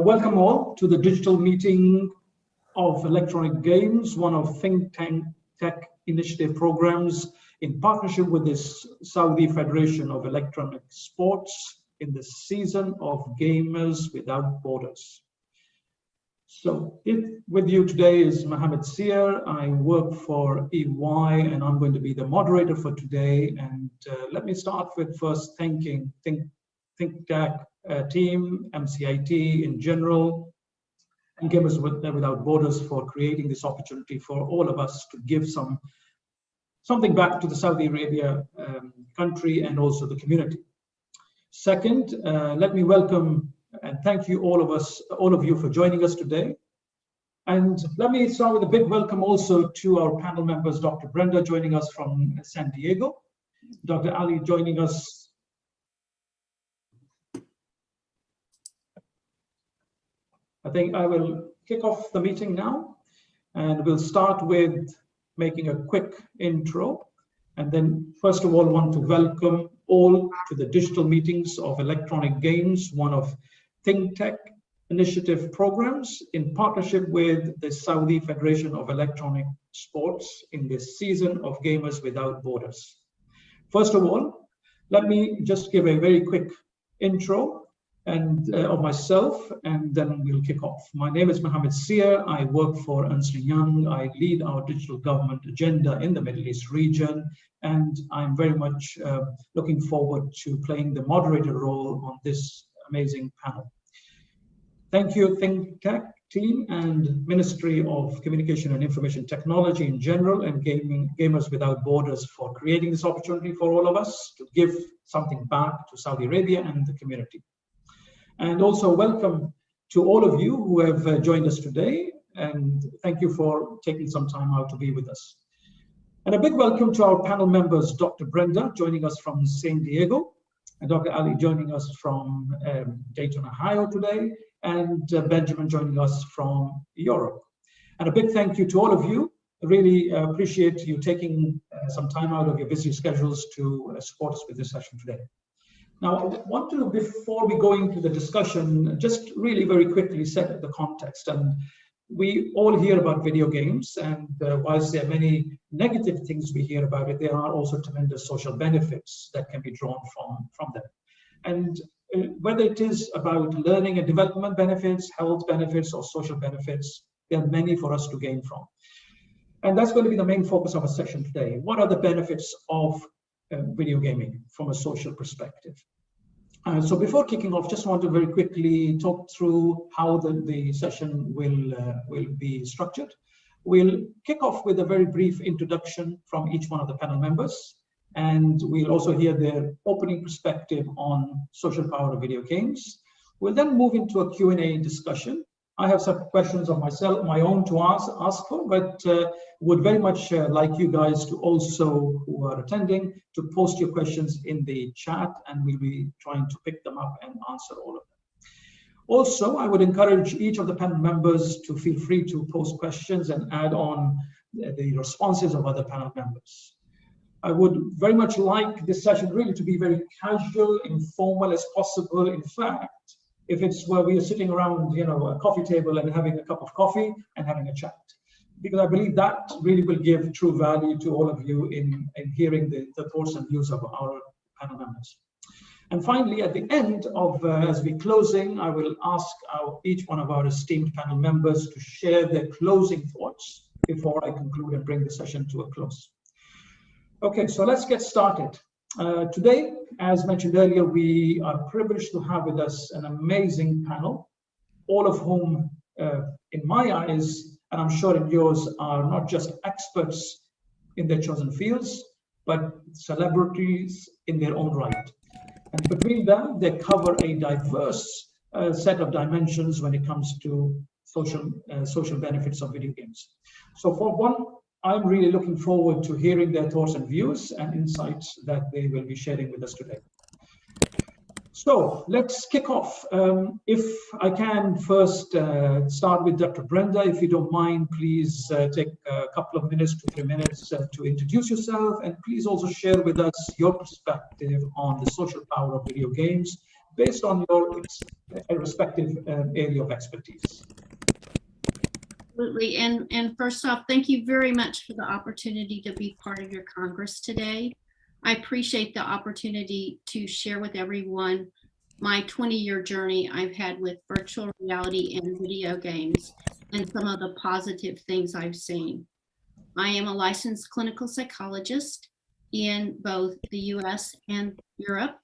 Welcome all to the digital meeting of electronic games, one of think tank tech initiative programs in partnership with this Saudi Federation of Electronic Sports in the season of Gamers Without Borders. So with you today is Mohammed Seer. I work for EY and I'm going to be the moderator for today. And let me start with first thanking think tank team, MCIT in general, and Gamers Without Borders for creating this opportunity for all of us to give something back to the Saudi Arabia country and also the community. Second, let me welcome and thank you all of you for joining us today. And let me start with a big welcome also to our panel members, Dr. Brenda joining us from San Diego, Dr. Ali joining us. I think I will kick off the meeting now, and we'll start with making a quick intro. And then first of all, want to welcome all to the digital meetings of electronic games, one of think tech initiative programs in partnership with the Saudi Federation of Electronic Sports in this season of Gamers Without Borders. First of all, let me just give a very quick intro and of myself, and then we'll kick off. My name is Mohammed Seer. I work for Ernst & Young. I lead our digital government agenda in the Middle East region, and I'm very much looking forward to playing the moderator role on this amazing panel. Thank you, Think Tech team and Ministry of Communication and Information Technology in general, and Gamers Without Borders for creating this opportunity for all of us to give something back to Saudi Arabia and the community. And also welcome to all of you who have joined us today, and thank you for taking some time out to be with us. And a big welcome to our panel members, Dr. Brenda joining us from San Diego, and Dr. Ali joining us from Daytin, Ohio today, and Benjamin joining us from Europe. And a big thank you to all of you. I really appreciate you taking some time out of your busy schedules to support us with this session today. Now, I want to, before we go into the discussion, just really very quickly set the context. And we all hear about video games, and whilst there are many negative things we hear about it, there are also tremendous social benefits that can be drawn from them. And whether it is about learning and development benefits, health benefits, or social benefits, there are many for us to gain from. And that's going to be the main focus of our session today. What are the benefits of video gaming from a social perspective? So before kicking off, just want to very quickly talk through how the session will be structured. We'll kick off with a very brief introduction from each one of the panel members, and we'll also hear their opening perspective on social power of video games. We'll then move into a Q&A discussion. I have some questions of my own to ask for, but would very much like you guys to also, who are attending, to post your questions in the chat, and we'll be trying to pick them up and answer all of them. Also, I would encourage each of the panel members to feel free to post questions and add on the responses of other panel members. I would very much like this session really to be very casual, informal as possible. In fact, if it's where we are sitting around, a coffee table and having a cup of coffee and having a chat, because I believe that really will give true value to all of you in hearing the thoughts and views of our panel members. And finally, at the end of, as we're closing, I will ask each one of our esteemed panel members to share their closing thoughts before I conclude and bring the session to a close. Okay, so let's get started. Today, as mentioned earlier, we are privileged to have with us an amazing panel, all of whom, in my eyes, and I'm sure in yours, are not just experts in their chosen fields, but celebrities in their own right. And between them, they cover a diverse set of dimensions when it comes to social benefits of video games. So for one, I'm really looking forward to hearing their thoughts and views and insights that they will be sharing with us today. So let's kick off. If I can first start with Dr. Brenda, if you don't mind, please take a couple of minutes to 3 minutes to introduce yourself, and please also share with us your perspective on the social power of video games based on your respective area of expertise. Absolutely. And first off, thank you very much for the opportunity to be part of your Congress today. I appreciate the opportunity to share with everyone my 20-year journey I've had with virtual reality and video games and some of the positive things I've seen. I am a licensed clinical psychologist in both the US and Europe,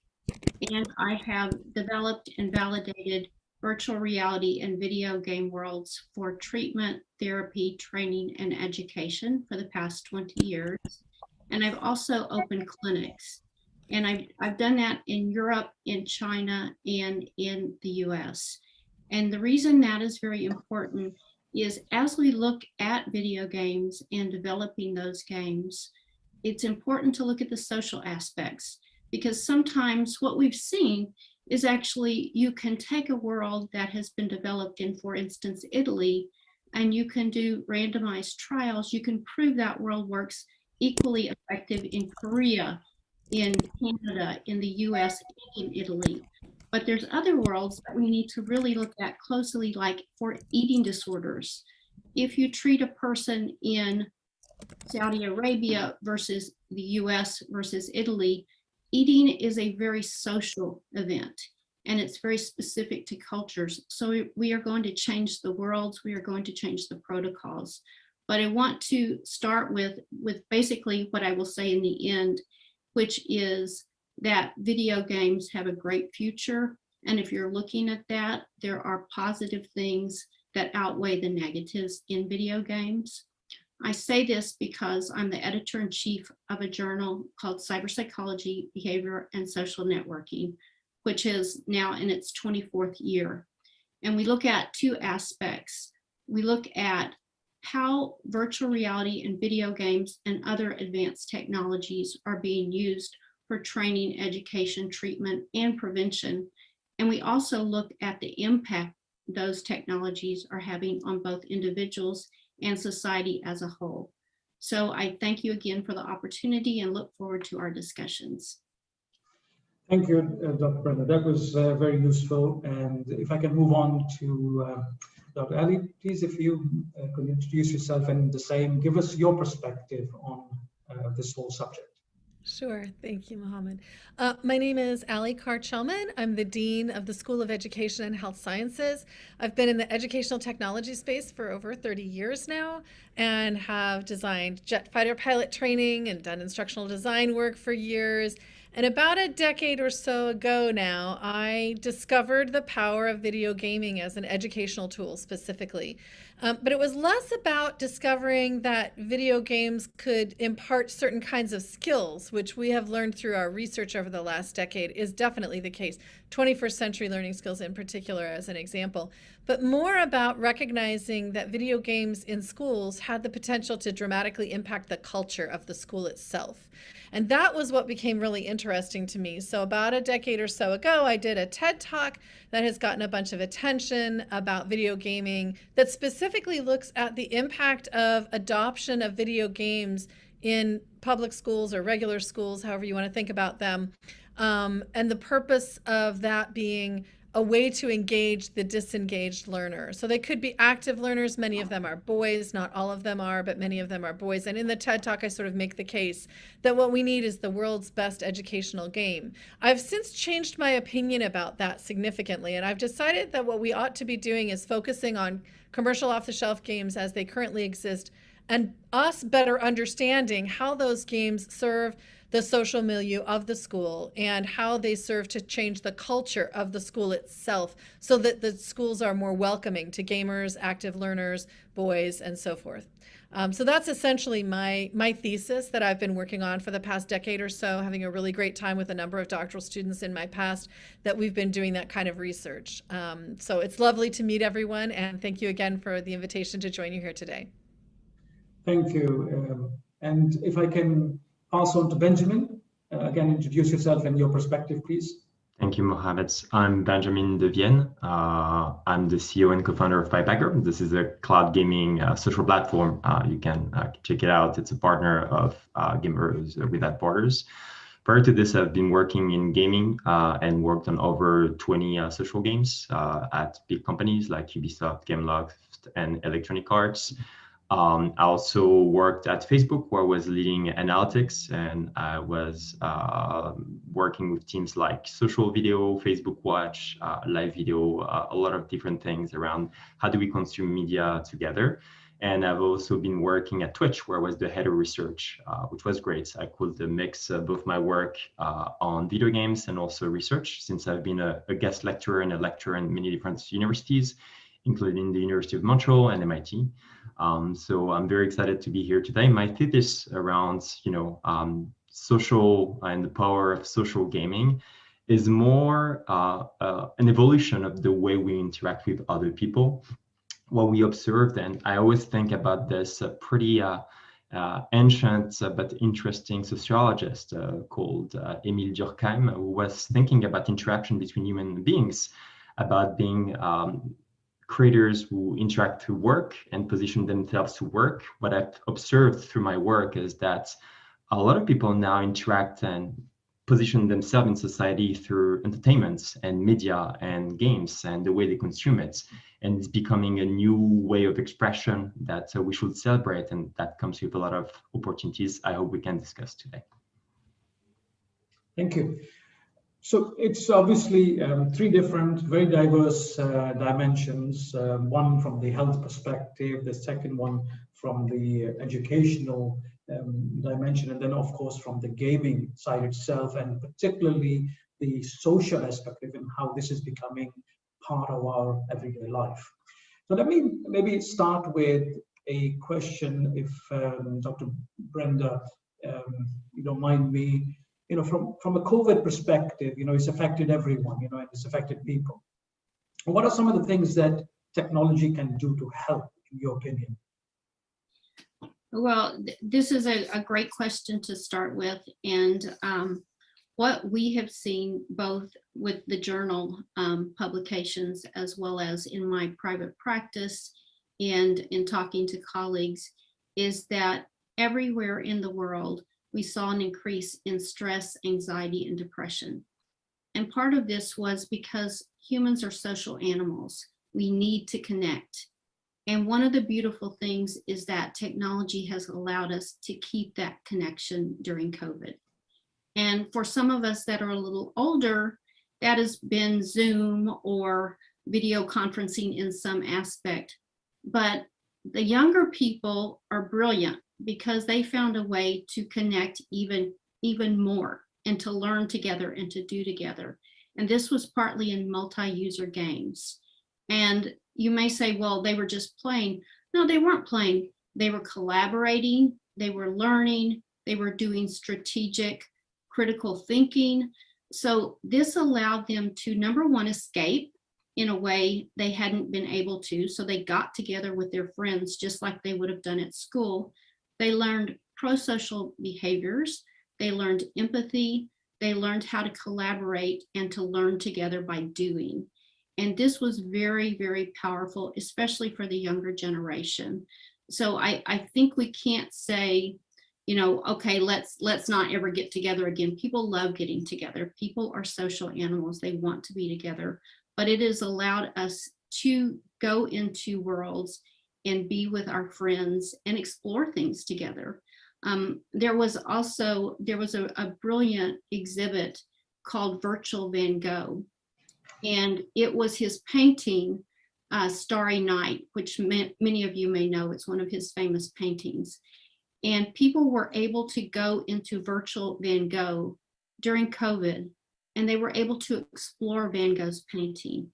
and I have developed and validated virtual reality and video game worlds for treatment, therapy, training, and education for the past 20 years. And I've also opened clinics. And I've done that in Europe, in China, and in the US. And the reason that is very important is as we look at video games and developing those games, it's important to look at the social aspects, because sometimes what we've seen is actually you can take a world that has been developed in, for instance, Italy, and you can do randomized trials. You can prove that world works equally effective in Korea, in Canada, in the US, and in Italy. But there's other worlds that we need to really look at closely, like for eating disorders. If you treat a person in Saudi Arabia versus the US versus Italy, eating is a very social event, and it's very specific to cultures. So we are going to change the worlds, we are going to change the protocols. But I want to start with basically what I will say in the end, which is that video games have a great future. And if you're looking at that, there are positive things that outweigh the negatives in video games. I say this because I'm the editor-in-chief of a journal called Cyberpsychology, Behavior, and Social Networking, which is now in its 24th year. And we look at two aspects. We look at how virtual reality and video games and other advanced technologies are being used for training, education, treatment, and prevention. And we also look at the impact those technologies are having on both individuals and society as a whole. So I thank you again for the opportunity and look forward to our discussions. Thank you, Dr. Brenda. That was very useful. And if I can move on to Dr. Ali, please, if you could introduce yourself and the same, give us your perspective on this whole subject. Sure. Thank you, Mohammed. My name is Ali Carr-Chellman. I'm the Dean of the School of Education and Health Sciences. I've been in the educational technology space for over 30 years now and have designed jet fighter pilot training and done instructional design work for years. And about a decade or so ago now, I discovered the power of video gaming as an educational tool specifically. But it was less about discovering that video games could impart certain kinds of skills, which we have learned through our research over the last decade is definitely the case, 21st century learning skills in particular as an example, but more about recognizing that video games in schools had the potential to dramatically impact the culture of the school itself. And that was what became really interesting to me. So about a decade or so ago, I did a TED Talk that has gotten a bunch of attention about video gaming that specifically looks at the impact of adoption of video games in public schools or regular schools, however you want to think about them, and the purpose of that being a way to engage the disengaged learner. So they could be active learners. Many of them are boys, not all of them are, but many of them are boys. And in the TED Talk, I sort of make the case that what we need is the world's best educational game. I've since changed my opinion about that significantly, and I've decided that what we ought to be doing is focusing on commercial off-the-shelf games as they currently exist, and us better understanding how those games serve the social milieu of the school and how they serve to change the culture of the school itself so that the schools are more welcoming to gamers, active learners, boys, and so forth. So that's essentially my thesis that I've been working on for the past decade or so, having a really great time with a number of doctoral students in my past that we've been doing that kind of research. So it's lovely to meet everyone, and thank you again for the invitation to join you here today. Thank you. And if I can pass on to Benjamin, again, introduce yourself and your perspective, please. Thank you, Mohammed. I'm Benjamin Devienne. I'm the CEO and co-founder of Piepacker. This is a cloud gaming social platform. You can check it out. It's a partner of Gamers Without Borders. Prior to this, I've been working in gaming and worked on over 20 social games at big companies like Ubisoft, Gameloft, and Electronic Arts. I also worked at Facebook, where I was leading analytics, and I was working with teams like social video, Facebook Watch, live video, a lot of different things around how do we consume media together. And I've also been working at Twitch, where I was the head of research, which was great. I could mix both my work on video games and also research, since I've been a guest lecturer and a lecturer in many different universities, including the University of Montreal and MIT. So I'm very excited to be here today. My thesis around, social and the power of social gaming is more an evolution of the way we interact with other people. What we observed, and I always think about this pretty ancient but interesting sociologist called Émile Durkheim, who was thinking about interaction between human beings, about being creators who interact through work and position themselves to work. What I've observed through my work is that a lot of people now interact and position themselves in society through entertainment and media and games and the way they consume it. And it's becoming a new way of expression that we should celebrate, and that comes with a lot of opportunities I hope we can discuss today. Thank you. So it's obviously three different, very diverse dimensions. One from the health perspective, the second one from the educational dimension, and then of course from the gaming side itself, and particularly the social aspect of how this is becoming part of our everyday life. So let me maybe start with a question, if Dr. Brenda, you don't mind me. From a COVID perspective, it's affected everyone, and it's affected people. What are some of the things that technology can do to help, in your opinion? Well, this is a great question to start with. And what we have seen both with the journal publications, as well as in my private practice and in talking to colleagues, is that everywhere in the world, we saw an increase in stress, anxiety, and depression. And part of this was because humans are social animals. We need to connect. And one of the beautiful things is that technology has allowed us to keep that connection during COVID. And for some of us that are a little older, that has been Zoom or video conferencing in some aspect. But the younger people are brilliant, because they found a way to connect even more and to learn together and to do together. And this was partly in multi-user games. And you may say, well, they were just playing. No, they weren't playing. They were collaborating, they were learning, they were doing strategic, critical thinking. So this allowed them to, number one, escape in a way they hadn't been able to. So they got together with their friends just like they would have done at school. They learned pro-social behaviors, they learned empathy, they learned how to collaborate and to learn together by doing. And this was very, very powerful, especially for the younger generation. So I think we can't say, okay, let's not ever get together again. People love getting together. People are social animals. They want to be together. But it has allowed us to go into worlds and be with our friends and explore things together. There was a brilliant exhibit called Virtual Van Gogh. And it was his painting, Starry Night, which many of you may know. It's one of his famous paintings. And people were able to go into Virtual Van Gogh during COVID, and they were able to explore Van Gogh's painting.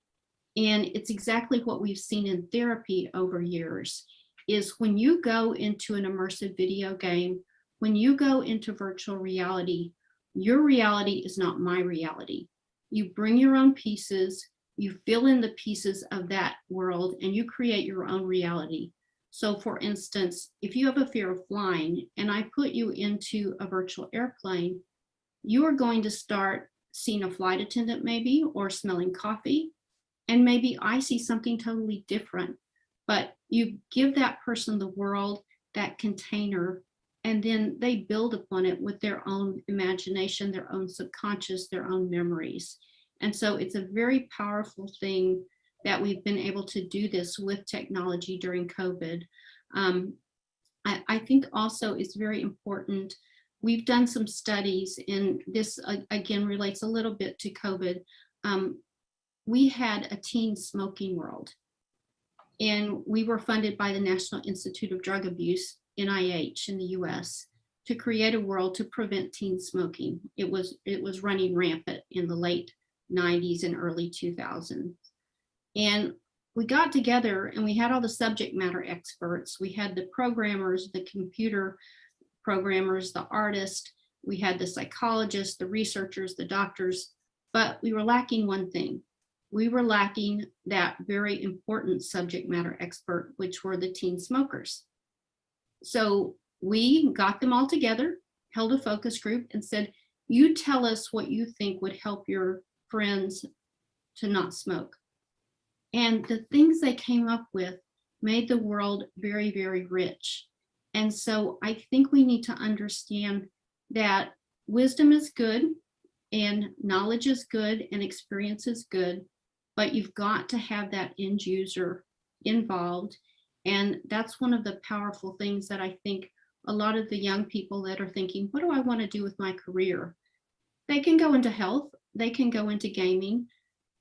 And it's exactly what we've seen in therapy over years, is when you go into an immersive video game, when you go into virtual reality, your reality is not my reality. You bring your own pieces, you fill in the pieces of that world, and you create your own reality. So for instance, if you have a fear of flying and I put you into a virtual airplane, you are going to start seeing a flight attendant maybe, or smelling coffee. And maybe I see something totally different, but you give that person the world, that container, and then they build upon it with their own imagination, their own subconscious, their own memories. And so it's a very powerful thing that we've been able to do this with technology during COVID. I think also it's very important. We've done some studies, and this again relates a little bit to COVID. We had a teen smoking world, and we were funded by the National Institute of Drug Abuse, NIH, in the US, to create a world to prevent teen smoking. It was running rampant in the late 90s and early 2000s. And we got together and we had all the subject matter experts. We had the programmers, the computer programmers, the artists, we had the psychologists, the researchers, the doctors, but we were lacking one thing. We were lacking that very important subject matter expert, which were the teen smokers. So we got them all together, held a focus group, and said, you tell us what you think would help your friends to not smoke. And the things they came up with made the world very, very rich. And so I think we need to understand that wisdom is good and knowledge is good and experience is good, but you've got to have that end user involved. And that's one of the powerful things that I think a lot of the young people that are thinking, what do I want to do with my career? They can go into health, they can go into gaming.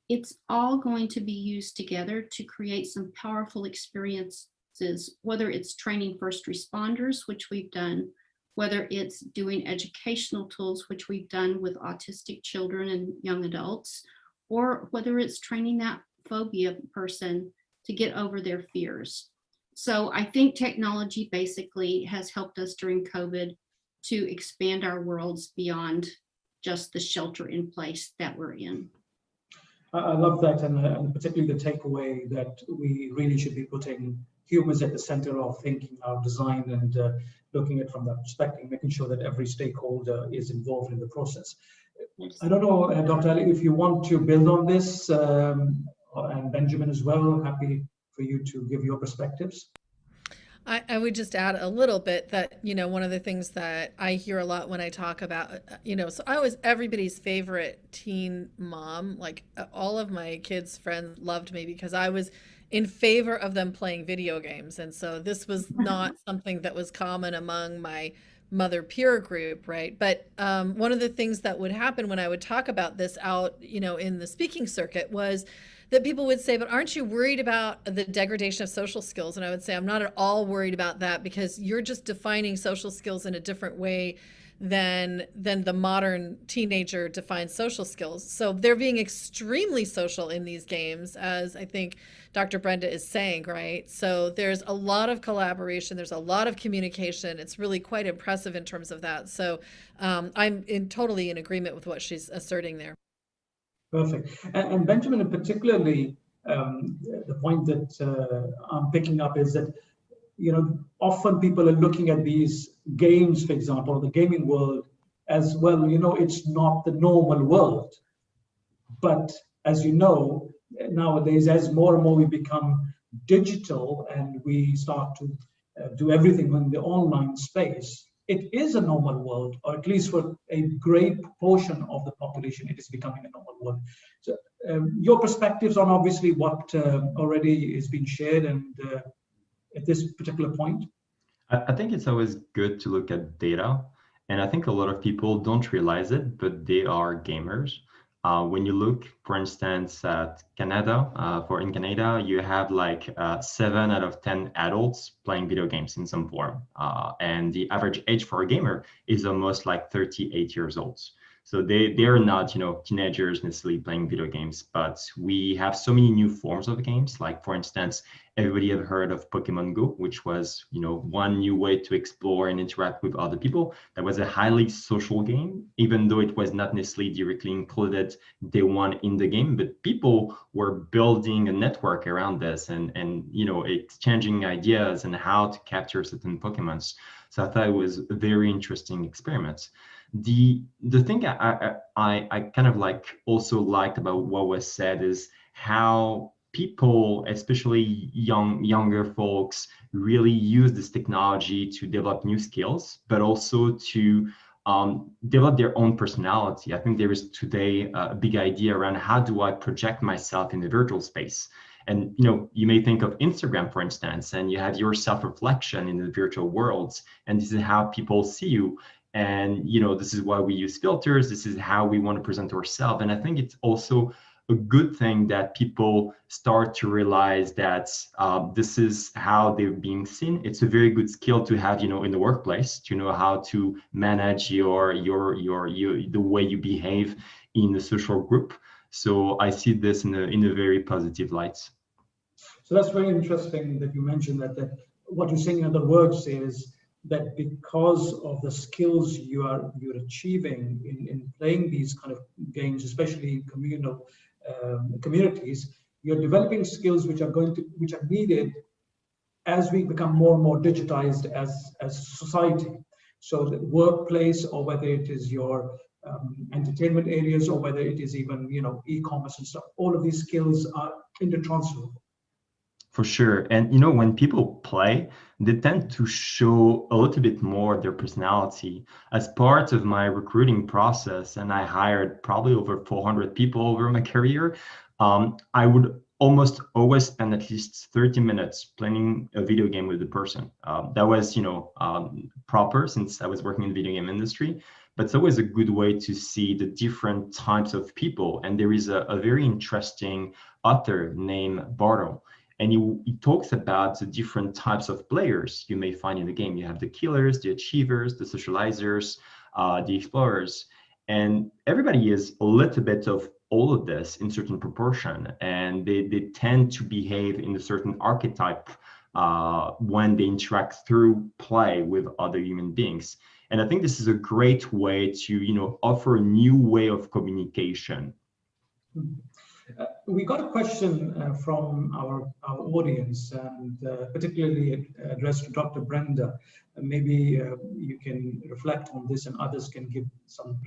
It's all going to be used together to create some powerful experiences, whether it's training first responders, which we've done, whether it's doing educational tools, which we've done with autistic children and young adults, or whether it's training that phobia person to get over their fears. So I think technology basically has helped us during COVID to expand our worlds beyond just the shelter in place that we're in. I love that, and particularly the takeaway that we really should be putting humans at the center of thinking our design and looking at it from that perspective, making sure that every stakeholder is involved in the process. I don't know, Dr. Ali, if you want to build on this, and Benjamin as well, happy for you to give your perspectives. I would just add a little bit that, one of the things that I hear a lot when I talk about, so I was everybody's favorite teen mom. Like all of my kids' friends loved me because I was in favor of them playing video games. And so this was not something that was common among my mother peer group, right? But one of the things that would happen when I would talk about this out, in the speaking circuit was that people would say, but aren't you worried about the degradation of social skills? And I would say, I'm not at all worried about that because you're just defining social skills in a different way than the modern teenager defines social skills. So they're being extremely social in these games, as I think Dr. Brenda is saying, right? So there's a lot of collaboration, there's a lot of communication. It's really quite impressive in terms of that. So I'm totally in agreement with what she's asserting there. Perfect. And Benjamin, and particularly the point that I'm picking up is that, often people are looking at these games, for example, the gaming world as well, it's not the normal world. But as you know, nowadays, as more and more we become digital and we start to do everything in the online space, it is a normal world, or at least for a great portion of the population, it is becoming a normal world. So your perspectives on obviously what already is being shared and at this particular point? I think it's always good to look at data. And I think a lot of people don't realize it, but they are gamers. When you look, for instance, at Canada, in Canada, you have like 7 out of 10 adults playing video games in some form. And the average age for a gamer is almost like 38 years old. So they are not, teenagers necessarily playing video games, but we have so many new forms of games. Like, for instance, everybody have heard of Pokemon Go, which was, one new way to explore and interact with other people. That was a highly social game, even though it was not necessarily directly included day one in the game, but people were building a network around this and exchanging ideas and how to capture certain Pokemons. So I thought it was a very interesting experiment. The thing I kind of also liked about what was said is how people, especially younger folks, really use this technology to develop new skills, but also to develop their own personality. I think there is today a big idea around how do I project myself in the virtual space. And you may think of Instagram, for instance, and you have your self-reflection in the virtual worlds, and this is how people see you. And this is why we use filters. This is how we want to present ourselves. And I think it's also a good thing that people start to realize that this is how they're being seen. It's a very good skill to have, in the workplace, to know how to manage the way you behave in the social group. So I see this in a very positive light. So that's very interesting that you mentioned that what you're saying in other words is that because of the skills you're achieving in playing these kind of games, especially in communal communities, you're developing skills which are needed as we become more and more digitized as society. So the workplace, or whether it is your entertainment areas, or whether it is even e-commerce and stuff, all of these skills are intertransferable. For sure. And when people play, they tend to show a little bit more of their personality. As part of my recruiting process, and I hired probably over 400 people over my career, I would almost always spend at least 30 minutes playing a video game with the person. That was, proper, since I was working in the video game industry. But it's always a good way to see the different types of people. And there is a very interesting author named Bartle. And he talks about the different types of players you may find in the game. You have the killers, the achievers, the socializers, the explorers. And everybody is a little bit of all of this in certain proportion. And they tend to behave in a certain archetype when they interact through play with other human beings. And I think this is a great way to, offer a new way of communication. We got a question from our audience, and particularly addressed to Dr. Brenda. Maybe you can reflect on this, and others can give some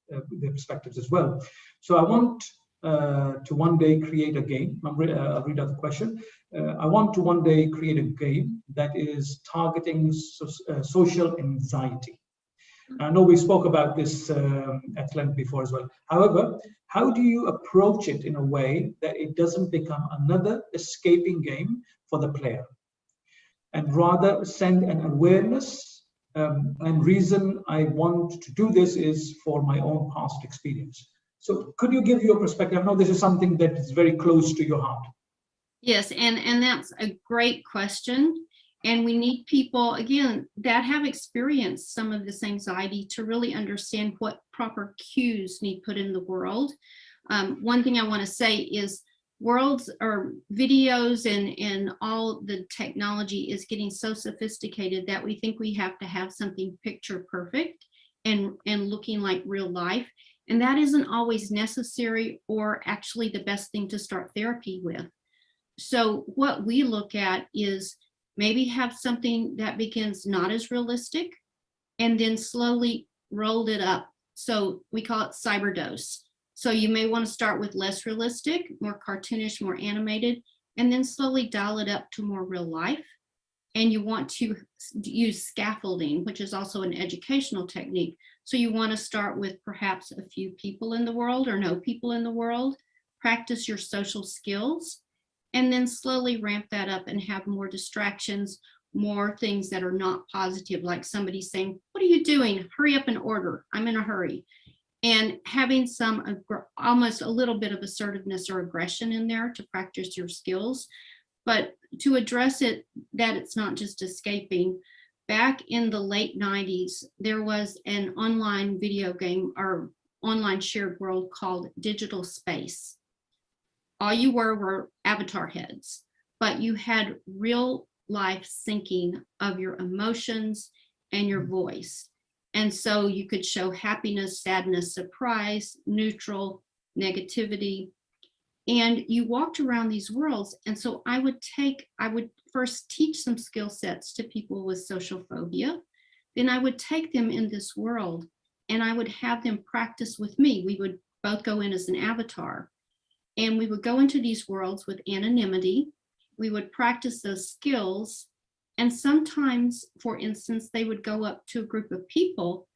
their perspectives as well. So I want to one day create a game. I'll read out the question. I want to one day create a game that is targeting social anxiety. I know we spoke about this at length before as well. However, how do you approach it in a way that it doesn't become another escaping game for the player, and rather send an awareness and reason I want to do this is for my own past experience? So could you give your perspective? I know this is something that is very close to your heart. Yes, and that's a great question. And we need people, again, that have experienced some of this anxiety to really understand what proper cues need put in the world. One thing I want to say is worlds or videos and all the technology is getting so sophisticated that we think we have to have something picture perfect and looking like real life. And that isn't always necessary or actually the best thing to start therapy with. So what we look at is maybe have something that begins not as realistic and then slowly rolled it up. So we call it Cyberdose. So you may want to start with less realistic, more cartoonish, more animated, and then slowly dial it up to more real life. And you want to use scaffolding, which is also an educational technique. So you want to start with perhaps a few people in the world or no people in the world, practice your social skills, and then slowly ramp that up and have more distractions, more things that are not positive, like somebody saying, "What are you doing? Hurry up and order. I'm in a hurry." And having some almost a little bit of assertiveness or aggression in there to practice your skills. But to address it, that it's not just escaping, back in the late 90s, there was an online video game or online shared world called Digital Space. All you were avatar heads, but you had real life syncing of your emotions and your voice. And so you could show happiness, sadness, surprise, neutral, negativity, and you walked around these worlds. And so I would first teach some skill sets to people with social phobia. Then I would take them in this world and I would have them practice with me. We would both go in as an avatar. And we would go into these worlds with anonymity. We would practice those skills. And sometimes, for instance, they would go up to a group of people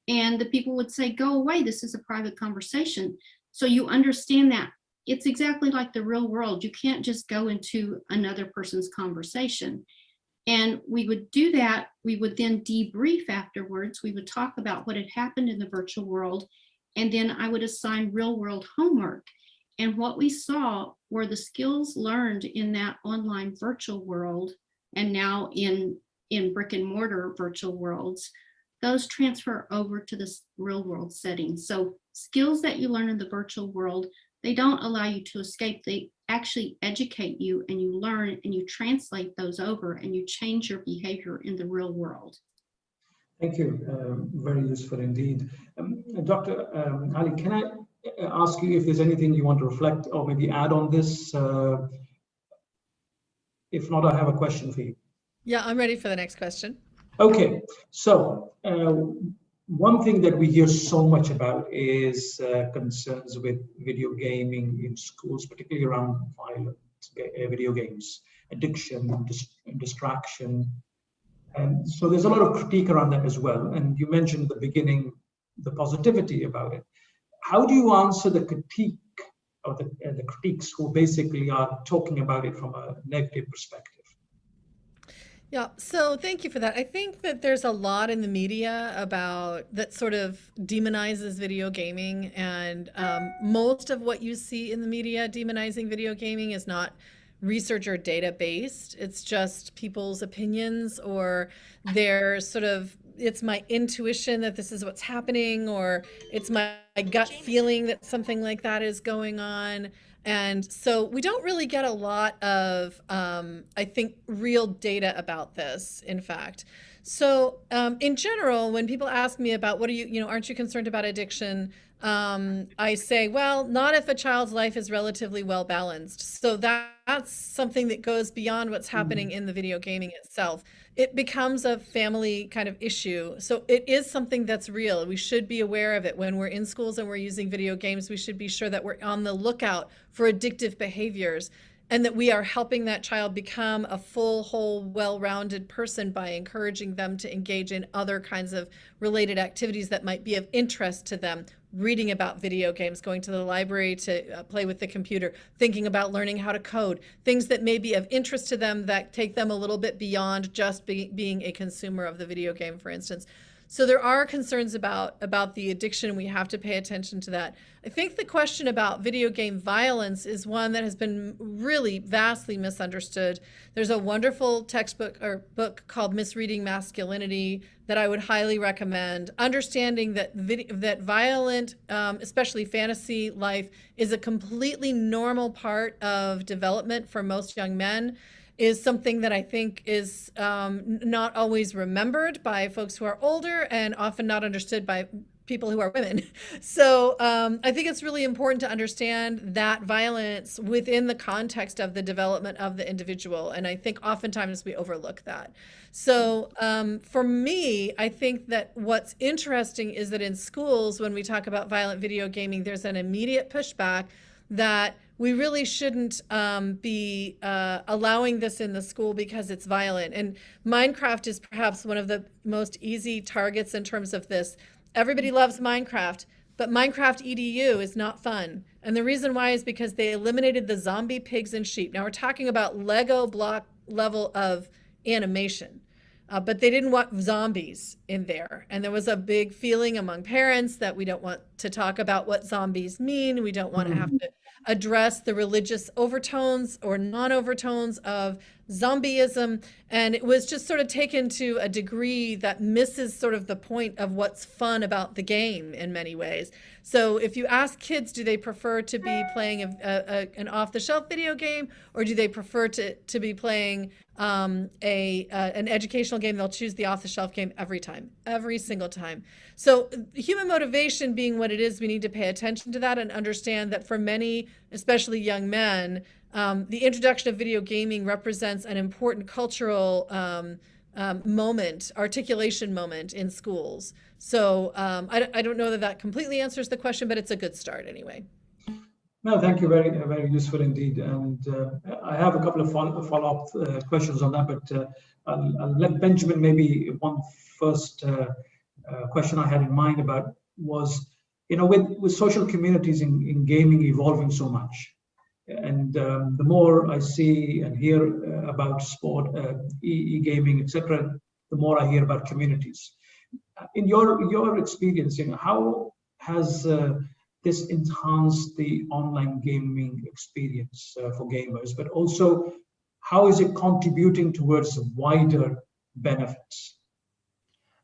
and the people would say, go away, this is a private conversation. So you understand that it's exactly like the real world. You can't just go into another person's conversation. And we would do that. We would then debrief afterwards. We would talk about what had happened in the virtual world. And then I would assign real world homework. And what we saw were the skills learned in that online virtual world and now in brick and mortar virtual worlds, those transfer over to this real world setting. So skills that you learn in the virtual world, they don't allow you to escape. They actually educate you, and you learn and you translate those over and you change your behavior in the real world. Thank you. Very useful indeed. Dr. Ali, can I ask you if there's anything you want to reflect or maybe add on this? If not, I have a question for you. Yeah, I'm ready for the next question. Okay, so one thing that we hear so much about is concerns with video gaming in schools, particularly around violent video games, addiction, distraction. And so there's a lot of critique around that as well. And you mentioned at the beginning the positivity about it. How do you answer the critique or the critiques who basically are talking about it from a negative perspective? Yeah, so thank you for that. I think that there's a lot in the media about that sort of demonizes video gaming, and most of what you see in the media demonizing video gaming is not research or data based. It's just people's opinions, or their sort of, it's my intuition that this is what's happening, or it's my gut feeling that something like that is going on. And so we don't really get a lot of, I think, real data about this, in fact. So in general, when people ask me about what are you, aren't you concerned about addiction? I say, well, not if a child's life is relatively well balanced. So that's something that goes beyond what's happening in the video gaming itself. It becomes a family kind of issue. So it is something that's real. We should be aware of it. When we're in schools and we're using video games, we should be sure that we're on the lookout for addictive behaviors, and that we are helping that child become a full, whole, well-rounded person by encouraging them to engage in other kinds of related activities that might be of interest to them. Reading about video games, going to the library to play with the computer, thinking about learning how to code, things that may be of interest to them that take them a little bit beyond just being a consumer of the video game, for instance. So there are concerns about the addiction. We have to pay attention to that. I think the question about video game violence is one that has been really vastly misunderstood. There's a wonderful textbook or book called Misreading Masculinity that I would highly recommend. Understanding that that violent, especially fantasy life, is a completely normal part of development for most young men, is something that I think is not always remembered by folks who are older, and often not understood by people who are women. So I think it's really important to understand that violence within the context of the development of the individual. And I think oftentimes we overlook that. So for me, I think that what's interesting is that in schools, when we talk about violent video gaming, there's an immediate pushback that we really shouldn't be allowing this in the school because it's violent. And Minecraft is perhaps one of the most easy targets in terms of this. Everybody loves Minecraft, but Minecraft EDU is not fun. And the reason why is because they eliminated the zombie pigs and sheep. Now we're talking about Lego block level of animation. But they didn't want zombies in there. And there was a big feeling among parents that we don't want to talk about what zombies mean. We don't want to have to address the religious overtones or non-overtones of zombieism. And it was just sort of taken to a degree that misses sort of the point of what's fun about the game in many ways. So if you ask kids, do they prefer to be playing an off-the-shelf video game, or do they prefer to be playing an educational game, they'll choose the off-the-shelf game every time, every single time. So human motivation being what it is, we need to pay attention to that and understand that for many, especially young men, the introduction of video gaming represents an important cultural moment, articulation moment in schools. So I don't know that completely answers the question, but it's a good start anyway. No, thank you. Very useful indeed. And I have a couple of follow-up questions on that, but I'll let Benjamin, maybe one first question I had in mind about was, with social communities in gaming evolving so much, and the more I see and hear about sport, e-gaming, etc., the more I hear about communities. In your experience, how has this enhanced the online gaming experience for gamers, but also how is it contributing towards wider benefits?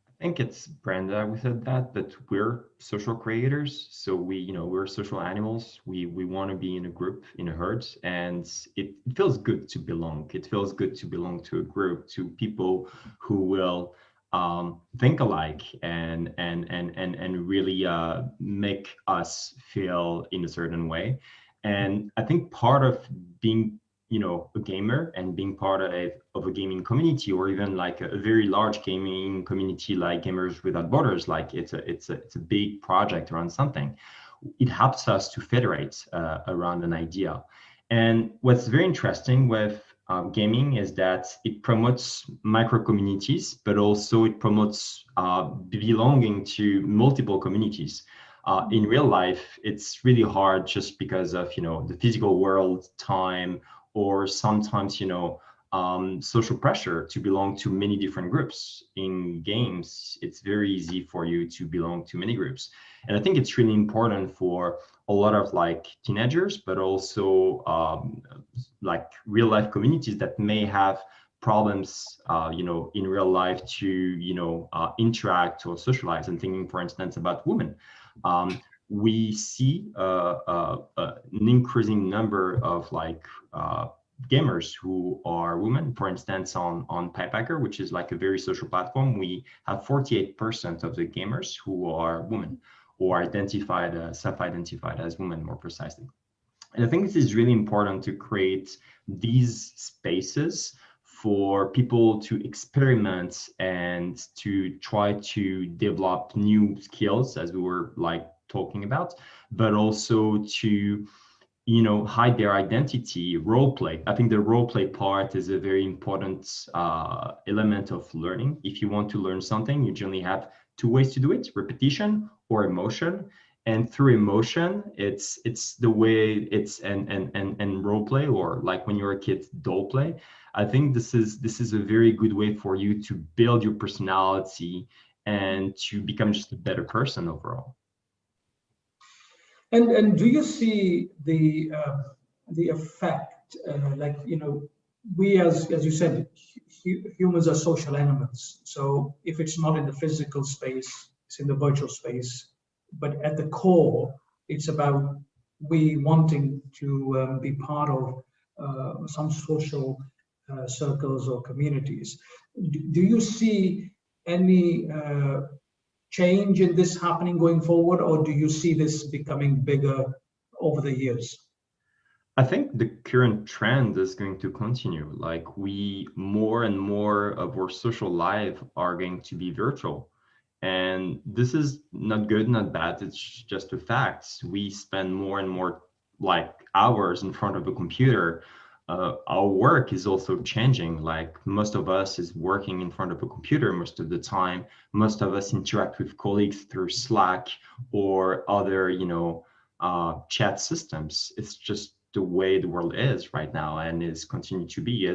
I think it's Brenda who said that, but we're social creators. So we're social animals. We want to be in a group, in a herd, and it feels good to belong. It feels good to belong to a group, to people who will think alike and really make us feel in a certain way. And I think part of being a gamer and being part of a gaming community, or even like a very large gaming community like Gamers Without Borders, like it's a big project around something. It helps us to federate around an idea. And what's very interesting with gaming is that it promotes micro communities, but also it promotes belonging to multiple communities. In real life, it's really hard just because of the physical world, time, or sometimes social pressure to belong to many different groups. In games, it's very easy for you to belong to many groups, and I think it's really important for a lot of like teenagers, but also like real life communities that may have problems in real life to interact or socialize. And thinking, for instance, about women, we see an increasing number of like gamers who are women. For instance, on Piepacker, which is like a very social platform, we have 48% of the gamers who are women, or self-identified as women, more precisely. And I think this is really important to create these spaces for people to experiment and to try to develop new skills, as we were like talking about, but also to hide their identity, role play. I think the role play part is a very important element of learning. If you want to learn something, you generally have two ways to do it: repetition or emotion. And through emotion, it's the way it's and role play, or like when you're a kid, doll play. I think this is a very good way for you to build your personality and to become just a better person overall. And do you see the effect, like we as you said, humans are social animals. So if it's not in the physical space, it's in the virtual space. But at the core, it's about we wanting to be part of some social circles or communities. Do you see any change in this happening going forward, or do you see this becoming bigger over the years? I think the current trend is going to continue. Like more and more of our social life are going to be virtual. And this is not good, not bad. It's just a fact. We spend more and more like hours in front of a computer. Our work is also changing. Like most of us is working in front of a computer most of the time. Most of us interact with colleagues through Slack or other, chat systems. It's just the way the world is right now, and is continuing to be.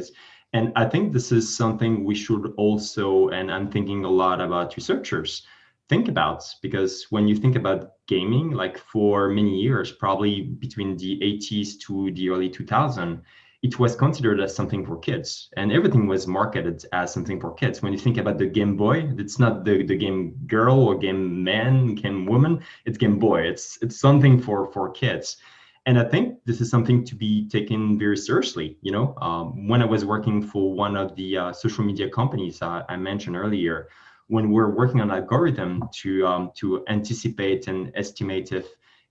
And I think this is something we should also, and I'm thinking a lot about researchers, think about, because when you think about gaming, like for many years, probably between the 80s to the early 2000s, it was considered as something for kids, and everything was marketed as something for kids. When you think about the Game Boy, it's not the game girl or game man, game woman, it's Game Boy. It's something for kids. And I think this is something to be taken very seriously. When I was working for one of the social media companies I mentioned earlier, when we're working on algorithm to anticipate and estimate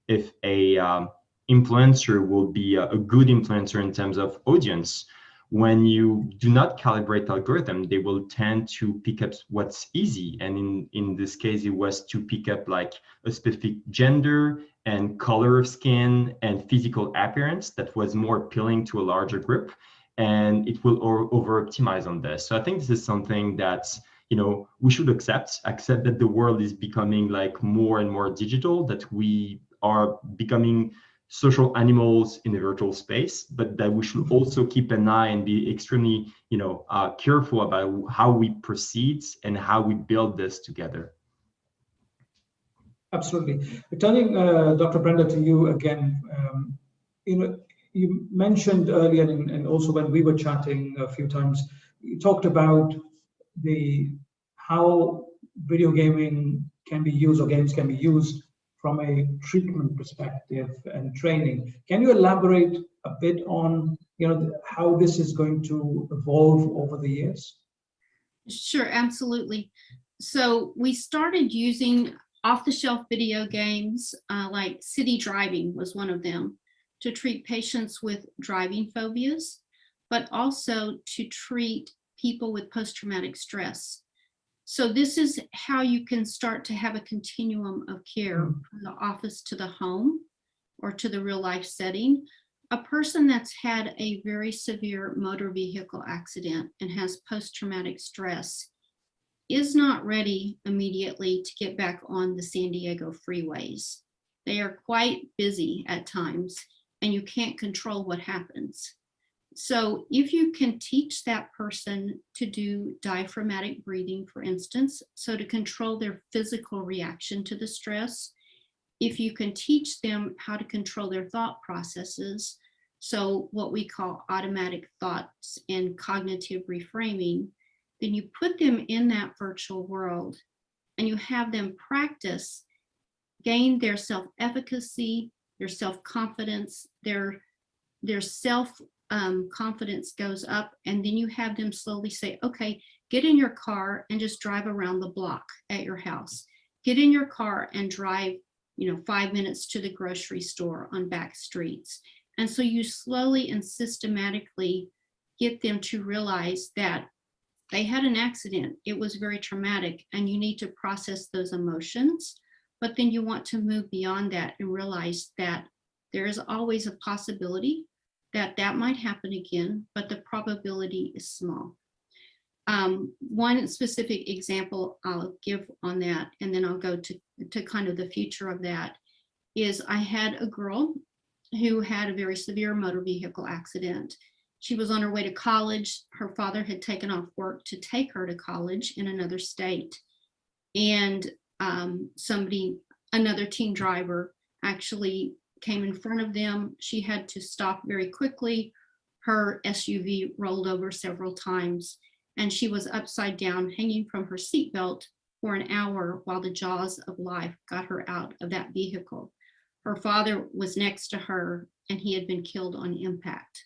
if a influencer will be a good influencer in terms of audience, when you do not calibrate algorithm, they will tend to pick up what's easy. And in this case, it was to pick up like a specific gender and color of skin and physical appearance that was more appealing to a larger group. And it will over optimize on this. So I think this is something that, you know, we should accept that the world is becoming like more and more digital, that we are becoming social animals in a virtual space, but that we should also keep an eye and be extremely, you know, careful about how we proceed and how we build this together. Absolutely. Returning, Dr. Brenda, to you again, you know, you mentioned earlier, and also when we were chatting a few times, you talked about how video gaming can be used, or games can be used from a treatment perspective and training. Can you elaborate a bit on, you know, how this is going to evolve over the years? Sure, absolutely. So we started using off-the-shelf video games, like city driving was one of them, to treat patients with driving phobias, but also to treat people with post-traumatic stress. So this is how you can start to have a continuum of care from the office to the home or to the real life setting. A person that's had a very severe motor vehicle accident and has post-traumatic stress is not ready immediately to get back on the San Diego freeways. They are quite busy at times, and you can't control what happens. So if you can teach that person to do diaphragmatic breathing, for instance, so to control their physical reaction to the stress, if you can teach them how to control their thought processes, so what we call automatic thoughts and cognitive reframing, then you put them in that virtual world and you have them practice, gain their self-efficacy, their self-confidence, their self-confidence goes up, and then you have them slowly say, okay, get in your car and just drive around the block at your house. Get in your car and drive, 5 minutes to the grocery store on back streets. And so you slowly and systematically get them to realize that they had an accident. It was very traumatic, and you need to process those emotions. But then you want to move beyond that and realize that there is always a possibility that that might happen again, but the probability is small. One specific example I'll give on that, and then I'll go to kind of the future of that, is I had a girl who had a very severe motor vehicle accident. She was on her way to college. Her father had taken off work to take her to college in another state. And another teen driver actually came in front of them. She had to stop very quickly. Her SUV rolled over several times, and she was upside down, hanging from her seatbelt for an hour while the jaws of life got her out of that vehicle. Her father was next to her, and he had been killed on impact.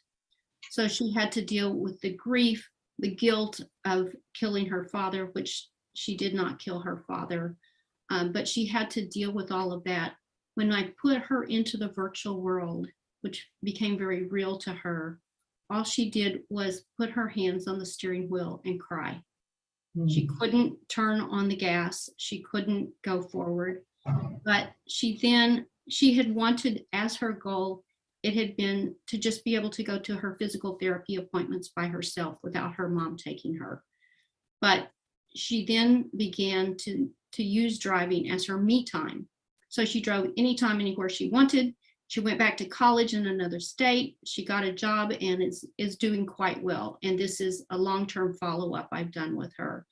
So she had to deal with the grief, the guilt of killing her father, which she did not kill her father, but she had to deal with all of that. When I put her into the virtual world, which became very real to her, all she did was put her hands on the steering wheel and cry. She couldn't turn on the gas. She couldn't go forward. But she had wanted, as her goal, it had been to just be able to go to her physical therapy appointments by herself without her mom taking her. But she then began to use driving as her me time. So she drove anytime, anywhere she wanted. She went back to college in another state. She got a job and is doing quite well. And this is a long-term follow-up I've done with her.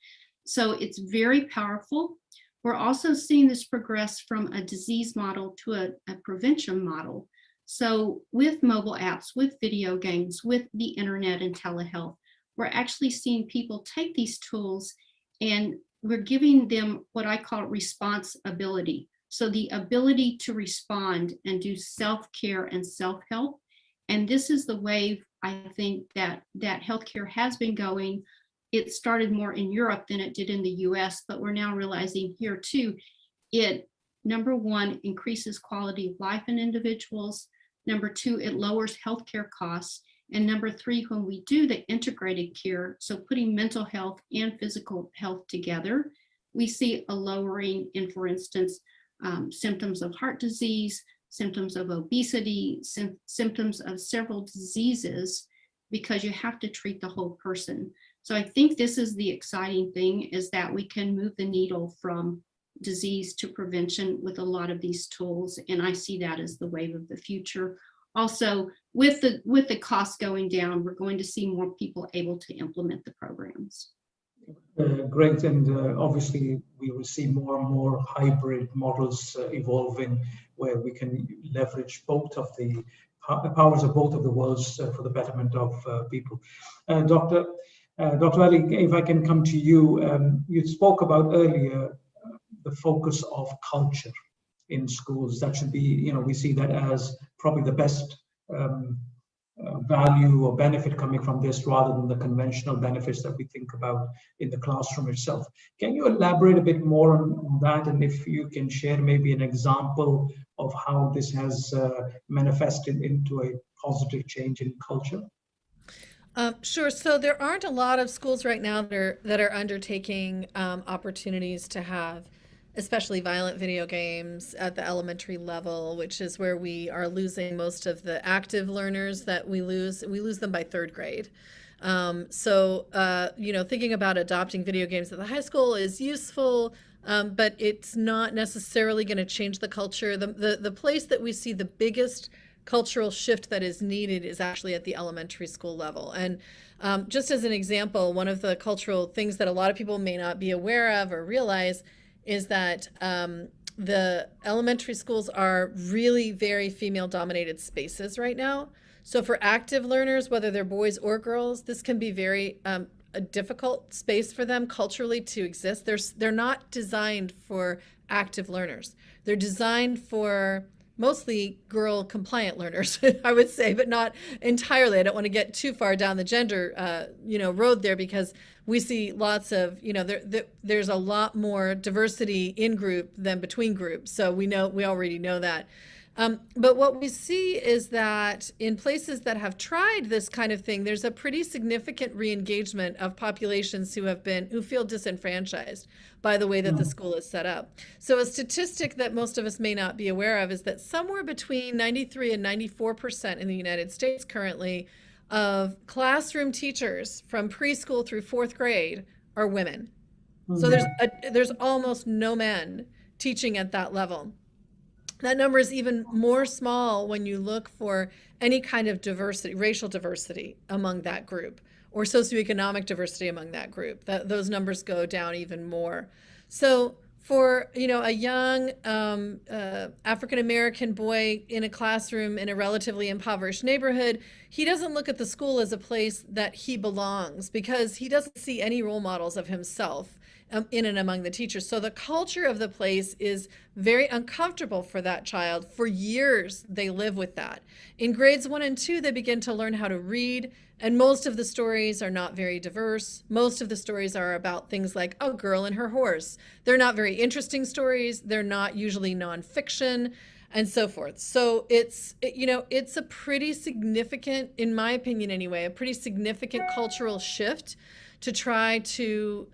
So it's very powerful. We're also seeing this progress from a disease model to a prevention model. So with mobile apps, with video games, with the internet and telehealth, we're actually seeing people take these tools and we're giving them what I call response ability. So the ability to respond and do self-care and self-help. And this is the wave I think that healthcare has been going. It started more in Europe than it did in the US, but we're now realizing here too, it, number one, increases quality of life in individuals. Number two, it lowers healthcare costs. And number 3, when we do the integrated care, so putting mental health and physical health together, we see a lowering in, for instance, symptoms of heart disease, symptoms of obesity, symptoms of several diseases, because you have to treat the whole person. So I think this is the exciting thing, is that we can move the needle from disease to prevention with a lot of these tools. And I see that as the wave of the future. Also, with the cost going down, we're going to see more people able to implement the programs. Great, and obviously we will see more and more hybrid models evolving, where we can leverage both of the powers of both of the worlds for the betterment of people. Dr. Ali, if I can come to you, you spoke about earlier the focus of culture in schools. That should be, we see that as probably the best value or benefit coming from this, rather than the conventional benefits that we think about in the classroom itself. Can you elaborate a bit more on that, and if you can share maybe an example of how this has manifested into a positive change in culture? Sure. So there aren't a lot of schools right now that are undertaking opportunities to have especially violent video games at the elementary level, which is where we are losing most of the active learners that we lose. We lose them by 3rd grade. Thinking about adopting video games at the high school is useful, but it's not necessarily going to change the culture. The place that we see the biggest cultural shift that is needed is actually at the elementary school level. And just as an example, one of the cultural things that a lot of people may not be aware of or realize is that the elementary schools are really very female-dominated spaces right now. So for active learners, whether they're boys or girls, this can be very a difficult space for them culturally to exist. They're not designed for active learners. They're designed for mostly girl compliant learners, I would say, but not entirely. I don't want to get too far down the gender, road there, because we see lots of, there's a lot more diversity in group than between groups. So we already know that. But what we see is that in places that have tried this kind of thing, there's a pretty significant re-engagement of populations who feel disenfranchised by the way that the school is set up. So a statistic that most of us may not be aware of is that somewhere between 93 and 94% in the United States currently of classroom teachers from preschool through 4th grade are women. So there's almost no men teaching at that level. That number is even more small when you look for any kind of diversity, racial diversity among that group, or socioeconomic diversity among that group. Those numbers go down even more. So for a young African-American boy in a classroom in a relatively impoverished neighborhood, he doesn't look at the school as a place that he belongs, because he doesn't see any role models of himself in and among the teachers. So the culture of the place is very uncomfortable for that child. For years, they live with that. In grades 1 and 2, they begin to learn how to read, and most of the stories are not very diverse. Most of the stories are about things like a girl and her horse. They're not very interesting stories. They're not usually nonfiction, and so forth. So it's a pretty significant, in my opinion anyway, a pretty significant cultural shift to try to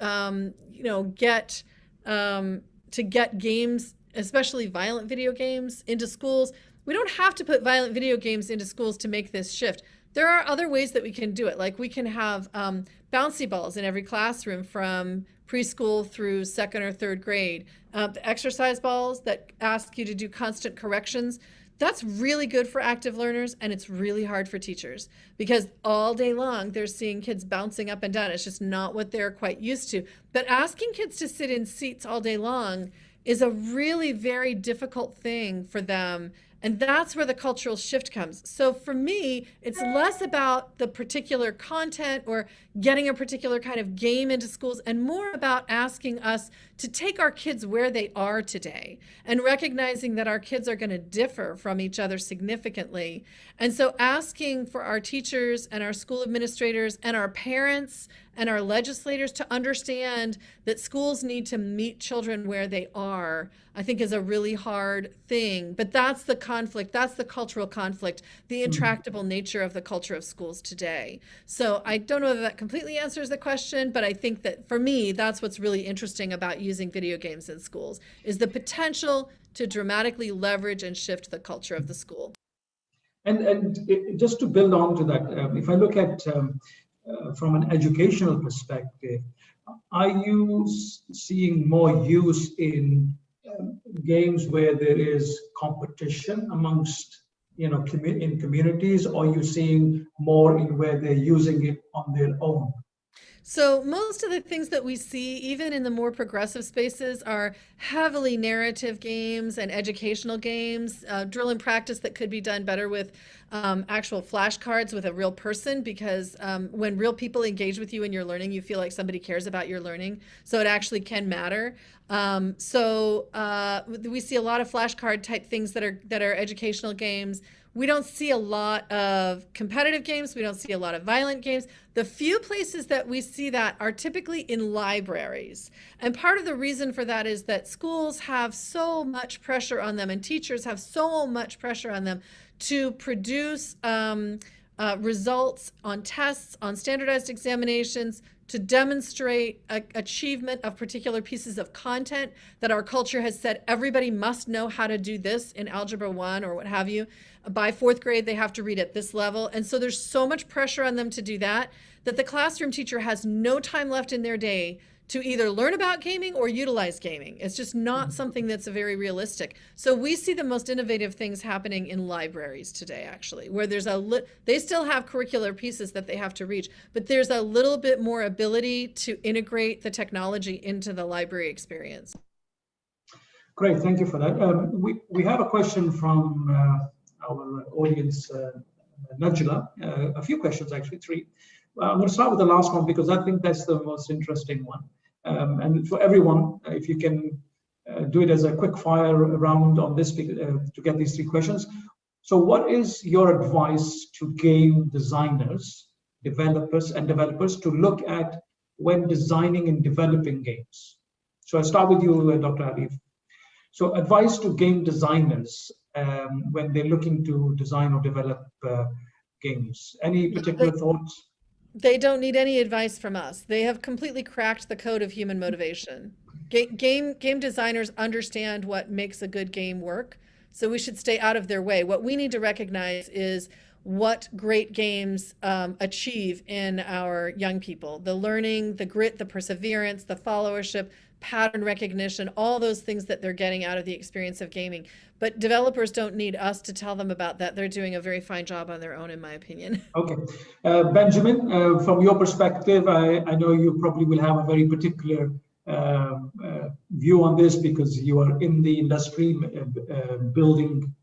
get games, especially violent video games, into schools. We don't have to put violent video games into schools to make this shift. There are other ways that we can do it. Like we can have bouncy balls in every classroom from preschool through 2nd or 3rd grade. The exercise balls that ask you to do constant corrections. That's really good for active learners, and it's really hard for teachers, because all day long they're seeing kids bouncing up and down. It's just not what they're quite used to. But asking kids to sit in seats all day long is a really very difficult thing for them. And that's where the cultural shift comes. So for me, it's less about the particular content or getting a particular kind of game into schools, and more about asking us to take our kids where they are today and recognizing that our kids are going to differ from each other significantly. And so asking for our teachers and our school administrators and our parents and our legislators to understand that schools need to meet children where they are, I think is a really hard thing. But that's the conflict, that's the cultural conflict, the intractable nature of the culture of schools today. So I don't know if that completely answers the question, but I think that for me, that's what's really interesting about using video games in schools, is the potential to dramatically leverage and shift the culture of the school. Just to build on to that, if I look at from an educational perspective, are you seeing more use in games where there is competition amongst, in communities, or are you seeing more in where they're using it on their own? So most of the things that we see, even in the more progressive spaces, are heavily narrative games and educational games, drill and practice that could be done better with actual flashcards with a real person, because when real people engage with you in your learning, you feel like somebody cares about your learning. So it actually can matter. We see a lot of flashcard type things that are educational games. We don't see a lot of competitive games. We don't see a lot of violent games. The few places that we see that are typically in libraries. And part of the reason for that is that schools have so much pressure on them, and teachers have so much pressure on them to produce results on tests, on standardized examinations, to demonstrate achievement of particular pieces of content that our culture has said everybody must know how to do this in Algebra 1 or what have you. By 4th grade, they have to read at this level. And so there's so much pressure on them to do that, that the classroom teacher has no time left in their day to either learn about gaming or utilize gaming. It's just not something that's very realistic. So we see the most innovative things happening in libraries today, actually, where there's they still have curricular pieces that they have to reach, but there's a little bit more ability to integrate the technology into the library experience. Great, thank you for that. We have a question from our audience, Najla. A few questions, actually, 3. I'm going to start with the last one because I think that's the most interesting one. And for everyone, if you can do it as a quick fire round on this to get these 3 questions. So what is your advice to game designers, developers to look at when designing and developing games? So I'll start with you, Dr. Alif. So advice to game designers when they're looking to design or develop games. Any particular thoughts? They don't need any advice from us. They have completely cracked the code of human motivation. Game designers understand what makes a good game work, so we should stay out of their way. What we need to recognize is what great games achieve in our young people. The learning, the grit, the perseverance, the followership, pattern recognition, all those things that they're getting out of the experience of gaming. But developers don't need us to tell them about that. They're doing a very fine job on their own, in my opinion. Okay. Benjamin, from your perspective, I know you probably will have a very particular view on this because you are in the industry building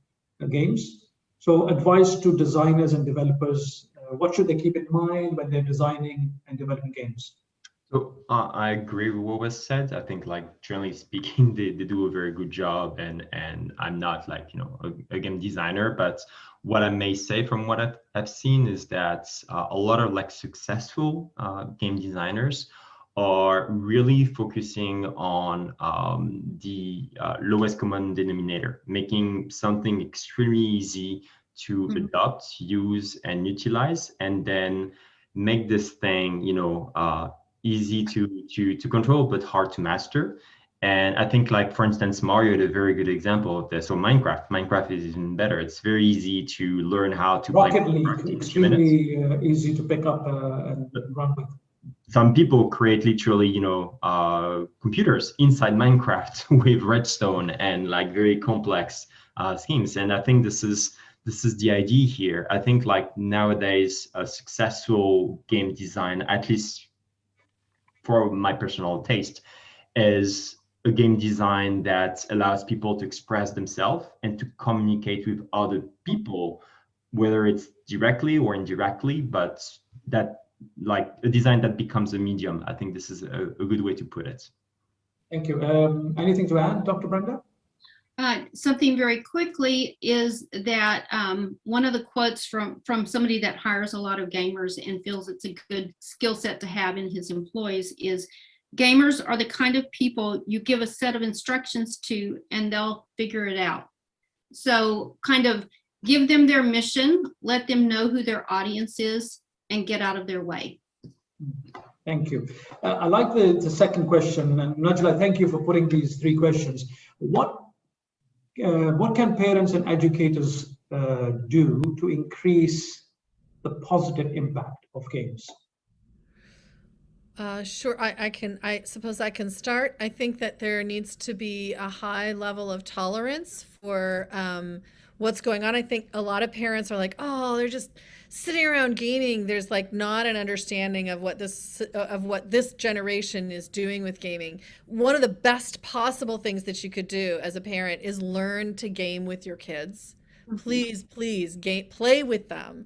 games. So advice to designers and developers, what should they keep in mind when they're designing and developing games? So I agree with what was said. I think, like, generally speaking, they do a very good job, and I'm not like, a game designer, but what I may say from what I've seen is that a lot of like successful game designers are really focusing on the lowest common denominator, making something extremely easy to adopt, use, and utilize, and then make this thing, easy to control, but hard to master. And I think, like, for instance, Mario is a very good example of this. So Minecraft is even better. It's very easy to learn how to play Minecraft in 2 minutes. Extremely easy to pick up and run with. Some people create literally, computers inside Minecraft with redstone and like very complex schemes. And I think this is the idea here. I think, like, nowadays, a successful game design, at least for my personal taste, is a game design that allows people to express themselves and to communicate with other people, whether it's directly or indirectly, but that, like, a design that becomes a medium. I think this is a good way to put it. Thank you. Anything to add, Dr. Brenda? Something very quickly is that one of the quotes from somebody that hires a lot of gamers and feels it's a good skill set to have in his employees is, gamers are the kind of people you give a set of instructions to and they'll figure it out. So kind of give them their mission, let them know who their audience is, and get out of their way. Thank you. I like the second question, and Najla, thank you for putting these 3 questions. What can parents and educators do to increase the positive impact of games? Sure, I suppose I can start. I think that there needs to be a high level of tolerance for what's going on. I think a lot of parents are like, oh, they're just sitting around gaming. There's like not an understanding of what this generation is doing with gaming. One of the best possible things that you could do as a parent is learn to game with your kids. Please play with them.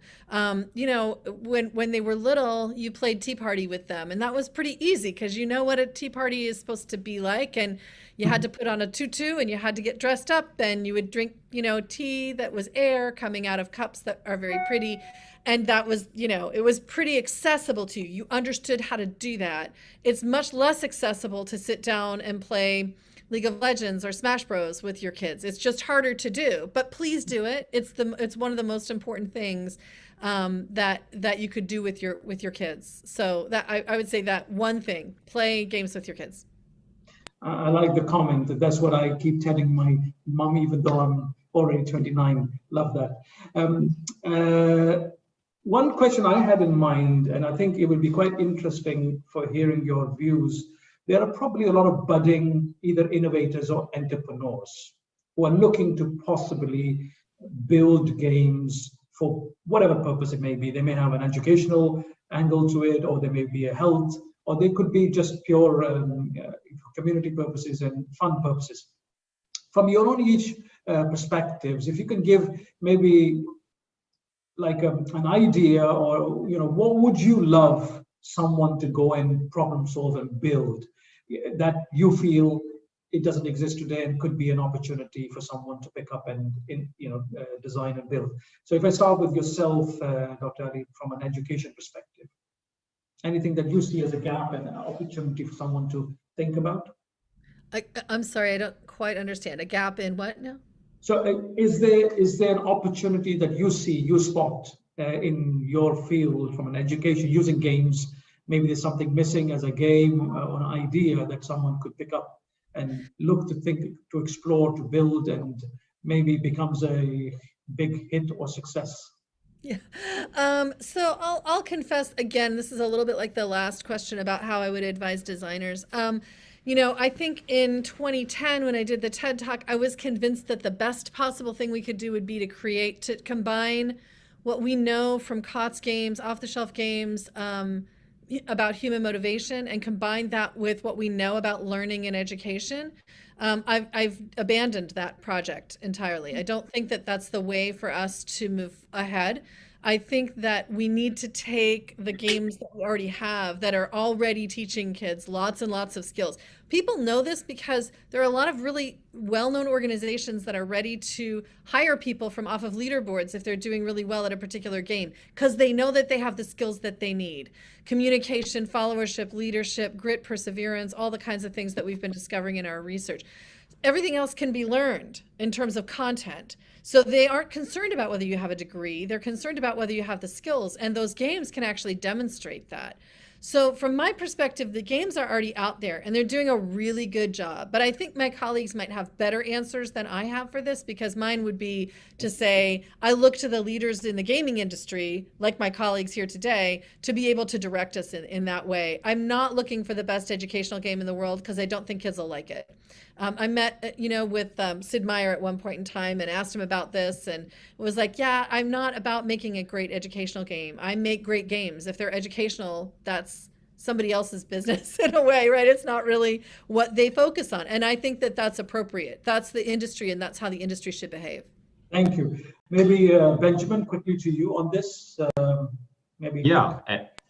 You know, when they were little, you played Tea Party with them, and that was pretty easy because you know what a tea party is supposed to be like, and you had to put on a tutu and you had to get dressed up, and you would drink, you know, tea that was air coming out of cups that are very pretty. And that was, you know, it was pretty accessible to you. You understood how to do that. It's much less accessible to sit down and play League of Legends or Smash Bros with your kids. It's just harder to do, but please do it. It's one of the most important things that you could do with your kids. So that I would say that one thing, play games with your kids. I like the comment. That's what I keep telling my mom, even though I'm already 29. Love that. One question I had in mind, and I think it would be quite interesting for hearing your views. There are probably a lot of budding either innovators or entrepreneurs who are looking to possibly build games for whatever purpose it may be. They may have an educational angle to it, or there may be a health, or they could be just pure community purposes and fun purposes. From your own each perspectives, if you can give maybe like an idea, or what would you love someone to go and problem solve and build that you feel it doesn't exist today and could be an opportunity for someone to pick up and design and build. So if I start with yourself, Dr. Ali, from an education perspective, anything that you see as a gap and an opportunity for someone to think about? I'm sorry, I don't quite understand. A gap in what now? So is there an opportunity that you spot in your field from an education using games? Maybe there's something missing as a game or an idea that someone could pick up and look to think, to explore, to build, and maybe becomes a big hit or success. Yeah. So I'll confess again, this is a little bit like the last question about how I would advise designers. I think in 2010, when I did the TED Talk, I was convinced that the best possible thing we could do would be to combine what we know from COTS games, off-the-shelf games, about human motivation, and combine that with what we know about learning and education. I've abandoned that project entirely. I don't think that that's the way for us to move ahead. I think that we need to take the games that we already have that are already teaching kids lots and lots of skills. People know this because there are a lot of really well-known organizations that are ready to hire people from off of leaderboards if they're doing really well at a particular game, because they know that they have the skills that they need. Communication, followership, leadership, grit, perseverance, all the kinds of things that we've been discovering in our research. Everything else can be learned in terms of content. So they aren't concerned about whether you have a degree. They're concerned about whether you have the skills, and those games can actually demonstrate that. So from my perspective, the games are already out there and they're doing a really good job. But I think my colleagues might have better answers than I have for this, because mine would be to say, I look to the leaders in the gaming industry, like my colleagues here today, to be able to direct us in that way. I'm not looking for the best educational game in the world, because I don't think kids will like it. I met, with Sid Meier at one point in time and asked him about this, and was like, yeah, I'm not about making a great educational game. I make great games. If they're educational, that's somebody else's business in a way, right? It's not really what they focus on. And I think that that's appropriate. That's the industry, and that's how the industry should behave. Thank you. Maybe Benjamin, quickly to you on this. Maybe. Yeah.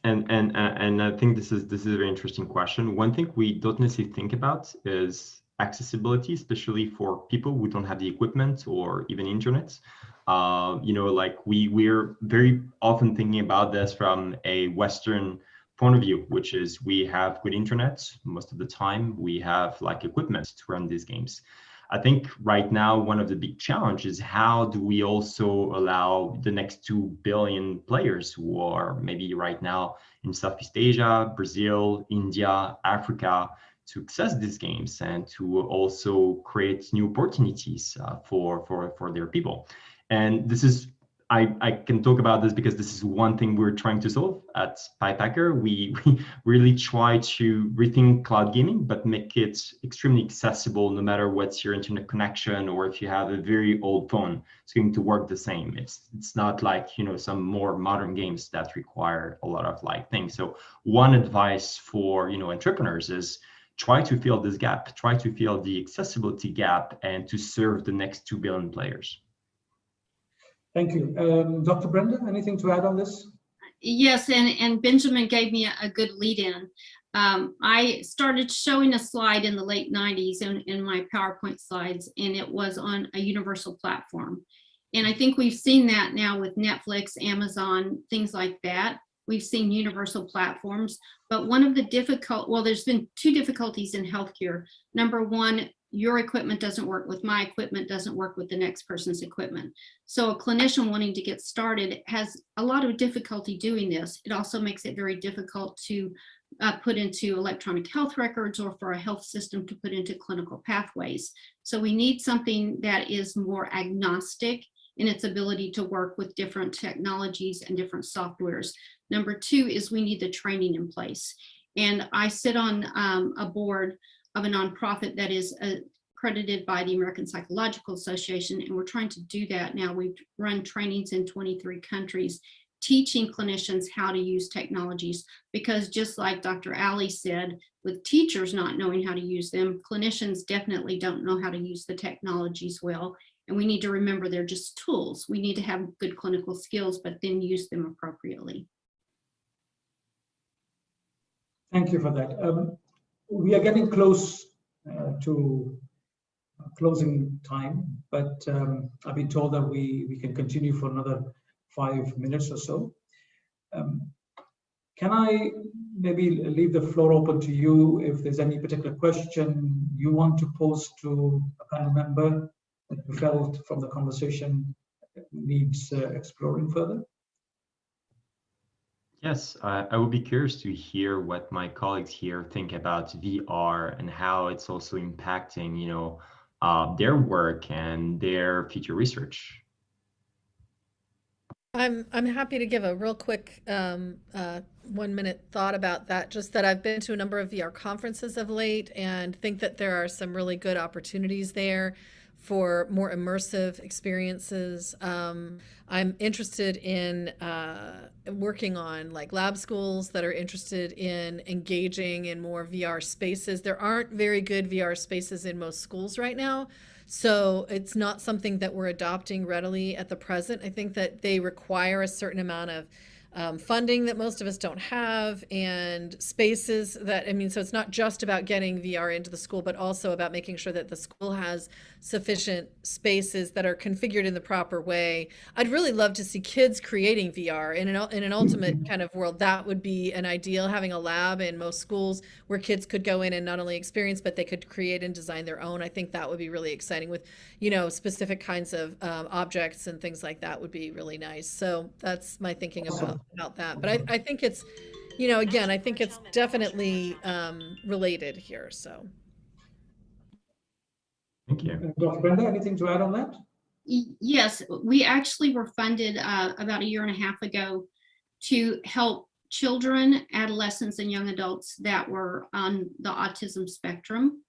And I think this is a very interesting question. One thing we don't necessarily think about is accessibility, especially for people who don't have the equipment or even internet. Like we're very often thinking about this from a Western point of view, which is we have good internet most of the time. We have like equipment to run these games. I think right now, one of the big challenges is how do we also allow the next 2 billion players who are maybe right now in Southeast Asia, Brazil, India, Africa, to access these games and to also create new opportunities for their people. And this is, I can talk about this because this is one thing we're trying to solve at Piepacker. We really try to rethink cloud gaming, but make it extremely accessible no matter what's your internet connection, or if you have a very old phone, it's going to work the same. It's not like, some more modern games that require a lot of like things. So one advice for, entrepreneurs is try to fill this gap, try to fill the accessibility gap and to serve the next 2 billion players. Thank you. Dr. Brenda, anything to add on this? Yes, and Benjamin gave me a good lead in. I started showing a slide in the late 90s in my PowerPoint slides, and it was on a universal platform. And I think we've seen that now with Netflix, Amazon, things like that. We've seen universal platforms, but one of the there's been 2 difficulties in healthcare. Number one, your equipment doesn't work with my equipment, doesn't work with the next person's equipment. So a clinician wanting to get started has a lot of difficulty doing this. It also makes it very difficult to put into electronic health records, or for a health system to put into clinical pathways. So we need something that is more agnostic in its ability to work with different technologies and different softwares. Number 2 is we need the training in place. And I sit on a board of a nonprofit that is accredited by the American Psychological Association, and we're trying to do that now. We've run trainings in 23 countries, teaching clinicians how to use technologies, because just like Dr. Ali said, with teachers not knowing how to use them, clinicians definitely don't know how to use the technologies well, and we need to remember they're just tools. We need to have good clinical skills, but then use them appropriately. Thank you for that. We are getting close to closing time, but I've been told that we can continue for another 5 minutes or so. Can I maybe leave the floor open to you if there's any particular question you want to pose to a panel member that you felt from the conversation needs exploring further? Yes, I would be curious to hear what my colleagues here think about VR and how it's also impacting, their work and their future research. I'm happy to give a real quick 1-minute thought about that. Just that I've been to a number of VR conferences of late and think that there are some really good opportunities there for more immersive experiences. I'm interested in working on like lab schools that are interested in engaging in more VR spaces. There aren't very good VR spaces in most schools right now, so it's not something that we're adopting readily at the present. I think that they require a certain amount of funding that most of us don't have, and spaces that, so it's not just about getting VR into the school, but also about making sure that the school has sufficient spaces that are configured in the proper way. I'd really love to see kids creating VR in an ultimate kind of world. That would be an ideal, having a lab in most schools where kids could go in and not only experience, but they could create and design their own. I think that would be really exciting with, specific kinds of objects and things like that would be really nice. So that's my thinking about that. But I think it's, again, I think it's definitely related here. So. Thank you. Dr. Brenda, anything to add on that? Yes, we actually were funded about 1.5 years ago to help children, adolescents, and young adults that were on the autism spectrum.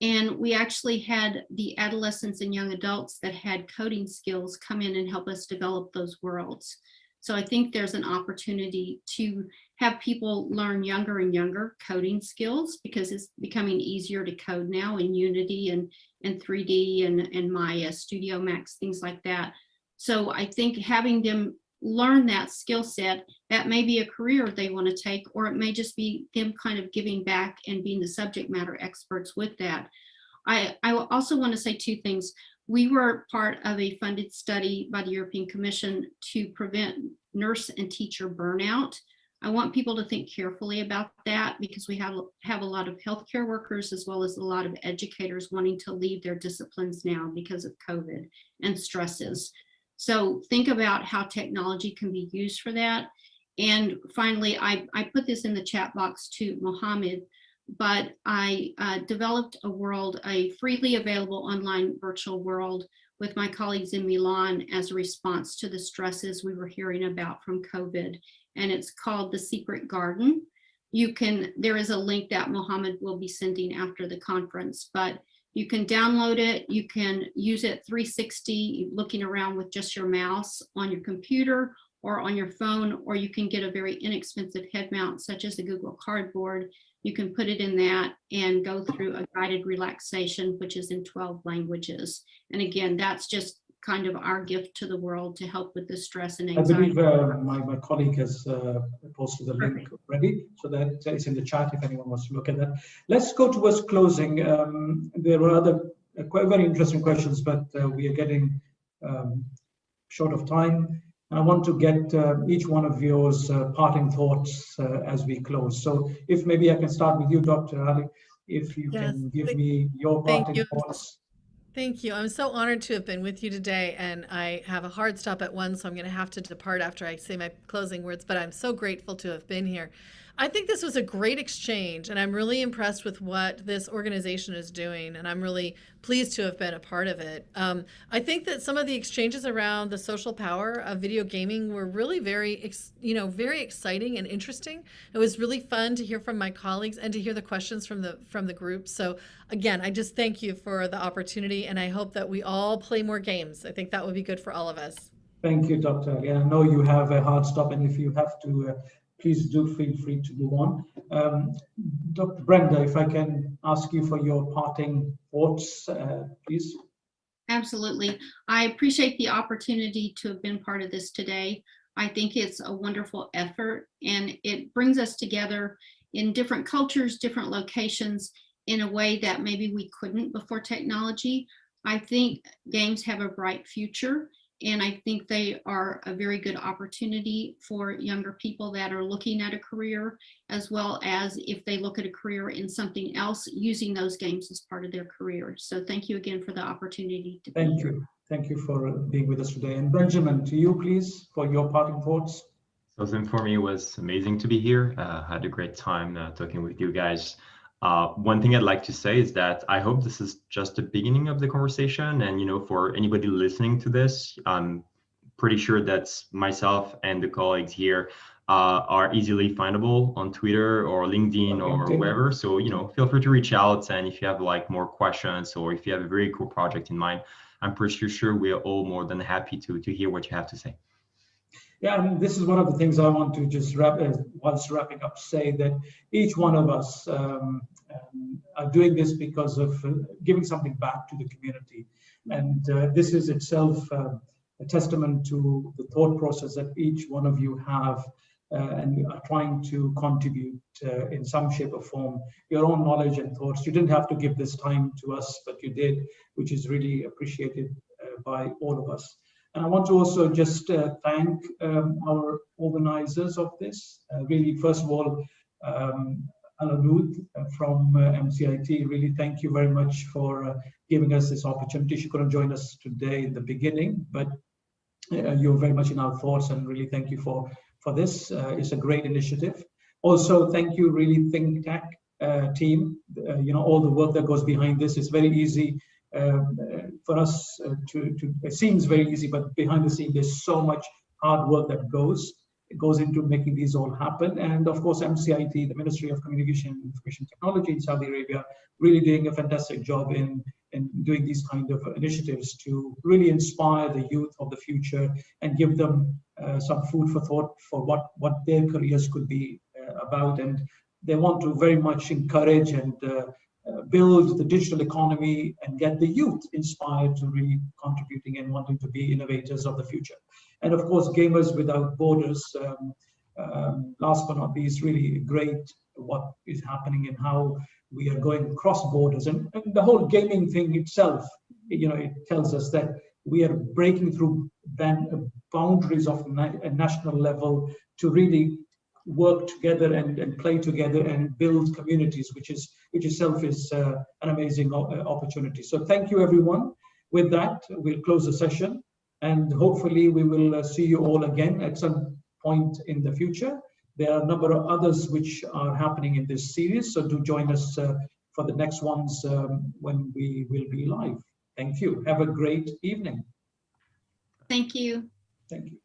And we actually had the adolescents and young adults that had coding skills come in and help us develop those worlds. So I think there's an opportunity to have people learn younger and younger coding skills, because it's becoming easier to code now in Unity and 3D and Maya, Studio Max, things like that. So I think having them learn that skill set, that may be a career they want to take, or it may just be them kind of giving back and being the subject matter experts with that. I also want to say two things. We were part of a funded study by the European Commission to prevent nurse and teacher burnout. I want people to think carefully about that because we have a lot of healthcare workers as well as a lot of educators wanting to leave their disciplines now because of COVID and stresses. So think about how technology can be used for that. And finally, I put this in the chat box to Mohammed, but I developed a freely available online virtual world with my colleagues in Milan as a response to the stresses we were hearing about from COVID. And it's called The Secret Garden. There is a link that Mohammed will be sending after the conference, but you can download it. You can use it 360, looking around with just your mouse on your computer or on your phone, or you can get a very inexpensive head mount, such as the Google Cardboard. You can put it in that and go through a guided relaxation, which is in 12 languages. And again, that's just kind of our gift to the world to help with the stress and anxiety. I believe my colleague has posted the link already, so that is in the chat if anyone wants to look at that. Let's go towards closing. There were other quite very interesting questions, but we are getting short of time. And I want to get each one of yours parting thoughts as we close. So if maybe I can start with you, Dr. Ali, if you can give me your parting thoughts. Thank you. I'm so honored to have been with you today, and I have a hard stop at 1, so I'm going to have to depart after I say my closing words, but I'm so grateful to have been here. I think this was a great exchange, and I'm really impressed with what this organization is doing, and I'm really pleased to have been a part of it. I think that some of the exchanges around the social power of video gaming were really very exciting and interesting. It was really fun to hear from my colleagues and to hear the questions from the group. So again, I just thank you for the opportunity, and I hope that we all play more games. I think that would be good for all of us. Thank you, Dr. Ali. I know you have a hard stop, and if you have to, please do feel free to go on. Dr. Brenda, if I can ask you for your parting thoughts, please. Absolutely. I appreciate the opportunity to have been part of this today. I think it's a wonderful effort, and it brings us together in different cultures, different locations, in a way that maybe we couldn't before technology. I think games have a bright future, and I think they are a very good opportunity for younger people that are looking at a career, as well as if they look at a career in something else, using those games as part of their career. So thank you again for the opportunity to be here. Thank you. Thank you for being with us today. And Benjamin, to you, please, for your parting thoughts. So for me, it was amazing to be here. Had a great time talking with you guys. One thing I'd like to say is that I hope this is just the beginning of the conversation. And, for anybody listening to this, I'm pretty sure that myself and the colleagues here are easily findable on Twitter or LinkedIn or wherever. So, feel free to reach out. And if you have more questions, or if you have a very cool project in mind, I'm pretty sure we are all more than happy to hear what you have to say. Yeah, and this is one of the things I want to just whilst wrapping up, say that each one of us are doing this because of giving something back to the community. And this is itself a testament to the thought process that each one of you have and are trying to contribute in some shape or form your own knowledge and thoughts. You didn't have to give this time to us, but you did, which is really appreciated by all of us. And I want to also just thank our organizers of this. Really, first of all, Aladud from MCIT, really thank you very much for giving us this opportunity. She couldn't join us today in the beginning, but you're very much in our thoughts, and really thank you for this. It's a great initiative. Also, thank you, really, Think Tech team. All the work that goes behind this is very easy. For us it seems very easy, but behind the scene there's so much hard work that goes into making these all happen. And of course MCIT, the Ministry of Communication and Information Technology in Saudi Arabia, really doing a fantastic job in doing these kind of initiatives to really inspire the youth of the future and give them some food for thought for what their careers could be about. And they want to very much encourage and build the digital economy and get the youth inspired to really contributing and wanting to be innovators of the future. And of course, Gamers Without Borders, last but not least, really great what is happening and how we are going cross borders, and the whole gaming thing itself, it tells us that we are breaking through boundaries of a national level to really work together and play together and build communities, which itself is an amazing opportunity. So thank you, everyone. With that, we'll close the session, and hopefully we will see you all again at some point in the future. There are a number of others which are happening in this series, so do join us for the next ones when we will be live. Thank you. Have a great evening. Thank you. Thank you.